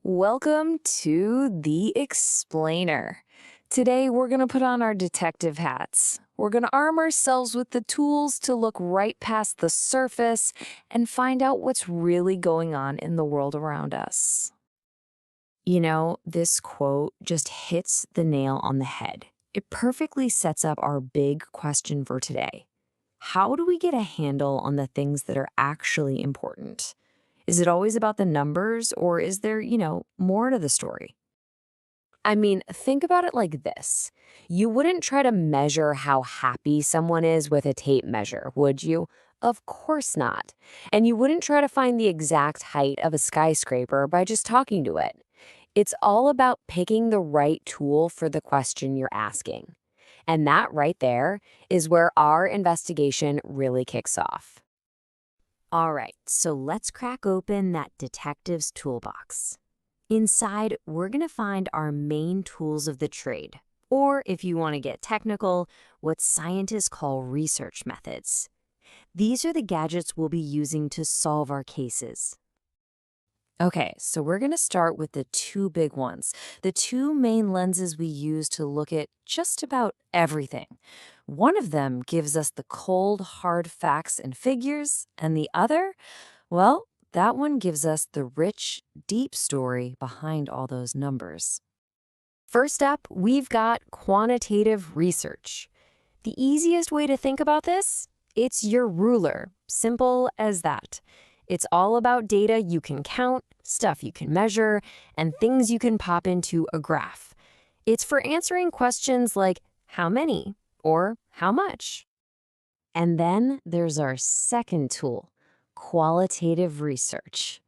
Welcome to The Explainer. Today, we're going to put on our detective hats. We're going to arm ourselves with the tools to look right past the surface and find out what's really going on in the world around us. This quote just hits the nail on the head. It perfectly sets up our big question for today. How do we get a handle on the things that are actually important? Is it always about the numbers, or is there, more to the story? I mean, think about it like this. You wouldn't try to measure how happy someone is with a tape measure, would you? Of course not. And you wouldn't try to find the exact height of a skyscraper by just talking to it. It's all about picking the right tool for the question you're asking. And that right there is where our investigation really kicks off. All right, so let's crack open that detective's toolbox. Inside, we're going to find our main tools of the trade, or if you want to get technical, what scientists call research methods. These are the gadgets we'll be using to solve our cases. Okay, so we're going to start with the two big ones, the two main lenses we use to look at just about everything. One of them gives us the cold, hard facts and figures, and the other, well, that one gives us the rich, deep story behind all those numbers. First up, we've got quantitative research. The easiest way to think about this? It's your ruler. Simple as that. It's all about data you can count, stuff you can measure, and things you can pop into a graph. It's for answering questions like how many or how much. And then there's our second tool, qualitative research.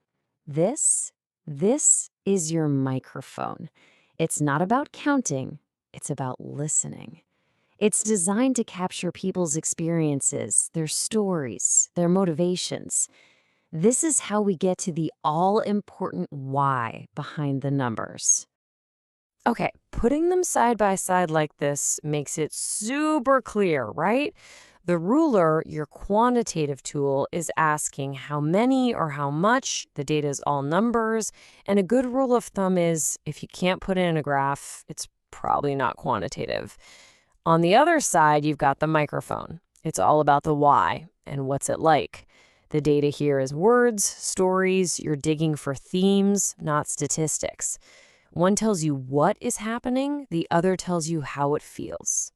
This is your microphone. It's not about counting, it's about listening. It's designed to capture people's experiences, their stories, their motivations. This is how we get to the all-important why behind the numbers. Okay, putting them side by side like this makes it super clear, right? The ruler, your quantitative tool, is asking how many or how much. The data is all numbers. And a good rule of thumb is if you can't put it in a graph, it's probably not quantitative. On the other side, you've got the microphone. It's all about the why and what's it like. The data here is words, stories. You're digging for themes, not statistics. One tells you what is happening, the other tells you how it feels.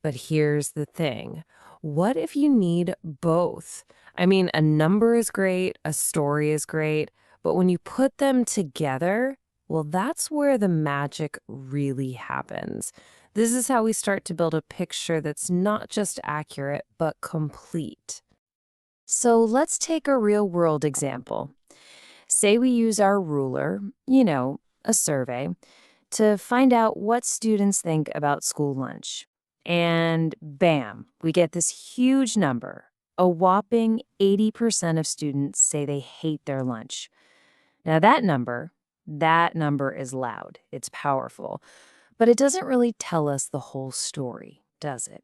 But here's the thing. What if you need both? I mean, a number is great, a story is great, but when you put them together, well, that's where the magic really happens. This is how we start to build a picture that's not just accurate, but complete. So let's take a real-world example. Say we use our ruler, a survey, to find out what students think about school lunch. And bam, we get this huge number. A whopping 80% of students say they hate their lunch. Now that number is loud, it's powerful, but it doesn't really tell us the whole story, does it?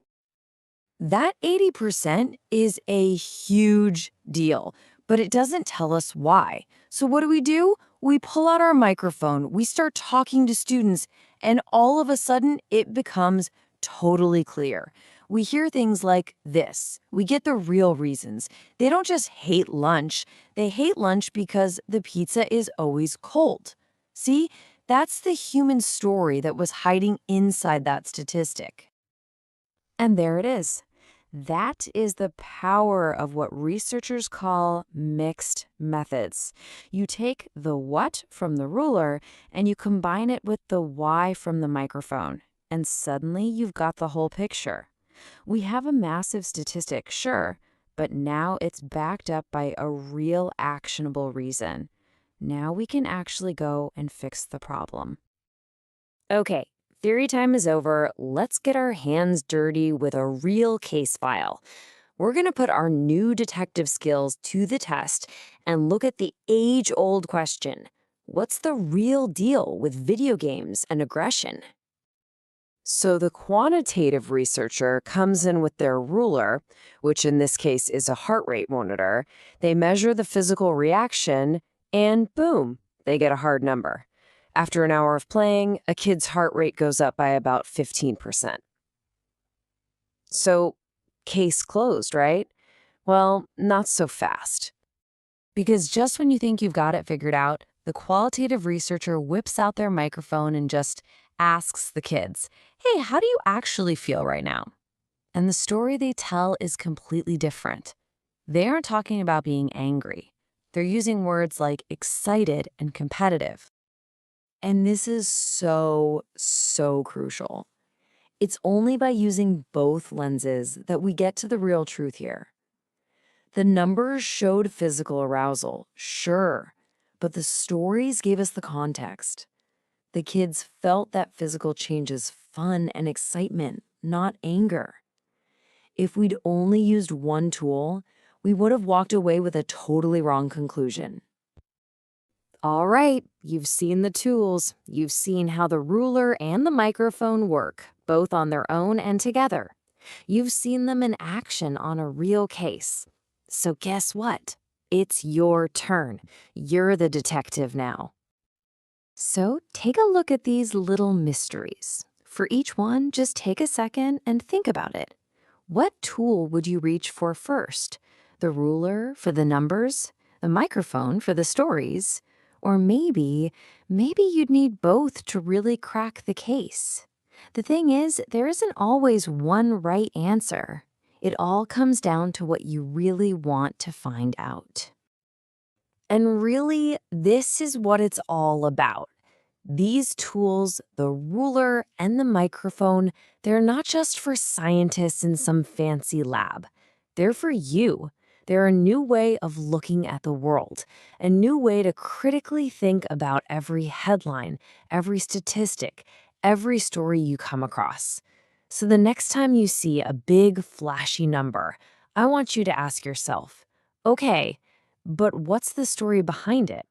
That 80% is a huge deal, but it doesn't tell us why. So what do? We pull out our microphone, we start talking to students, and all of a sudden it becomes totally clear. We hear things like this. We get the real reasons. They don't just hate lunch. They hate lunch because the pizza is always cold. See, that's the human story that was hiding inside that statistic. And there it is. That is the power of what researchers call mixed methods. You take the what from the ruler and you combine it with the why from the microphone, and suddenly you've got the whole picture. We have a massive statistic, sure, but now it's backed up by a real actionable reason. Now we can actually go and fix the problem. Okay. Theory time is over. Let's get our hands dirty with a real case file. We're going to put our new detective skills to the test and look at the age-old question. What's the real deal with video games and aggression? So the quantitative researcher comes in with their ruler, which in this case is a heart rate monitor. They measure the physical reaction, and boom, they get a hard number. After an hour of playing, a kid's heart rate goes up by about 15%. So, case closed, right? Well, not so fast. Because just when you think you've got it figured out, the qualitative researcher whips out their microphone and just asks the kids, "Hey, how do you actually feel right now?" And the story they tell is completely different. They aren't talking about being angry. They're using words like excited and competitive. And this is so crucial. It's only by using both lenses that we get to the real truth here. The numbers showed physical arousal, sure, but the stories gave us the context. The kids felt that physical change is fun and excitement, not anger. If we'd only used one tool, we would have walked away with a totally wrong conclusion. All right, you've seen the tools. You've seen how the ruler and the microphone work, both on their own and together. You've seen them in action on a real case. So guess what? It's your turn. You're the detective now. So take a look at these little mysteries. For each one, just take a second and think about it. What tool would you reach for first? The ruler for the numbers? The microphone for the stories? Or maybe you'd need both to really crack the case. The thing is, there isn't always one right answer. It all comes down to what you really want to find out. And really, this is what it's all about. These tools, the ruler and the microphone, they're not just for scientists in some fancy lab. They're for you. They're a new way of looking at the world, a new way to critically think about every headline, every statistic, every story you come across. So the next time you see a big, flashy number, I want you to ask yourself, okay, but what's the story behind it?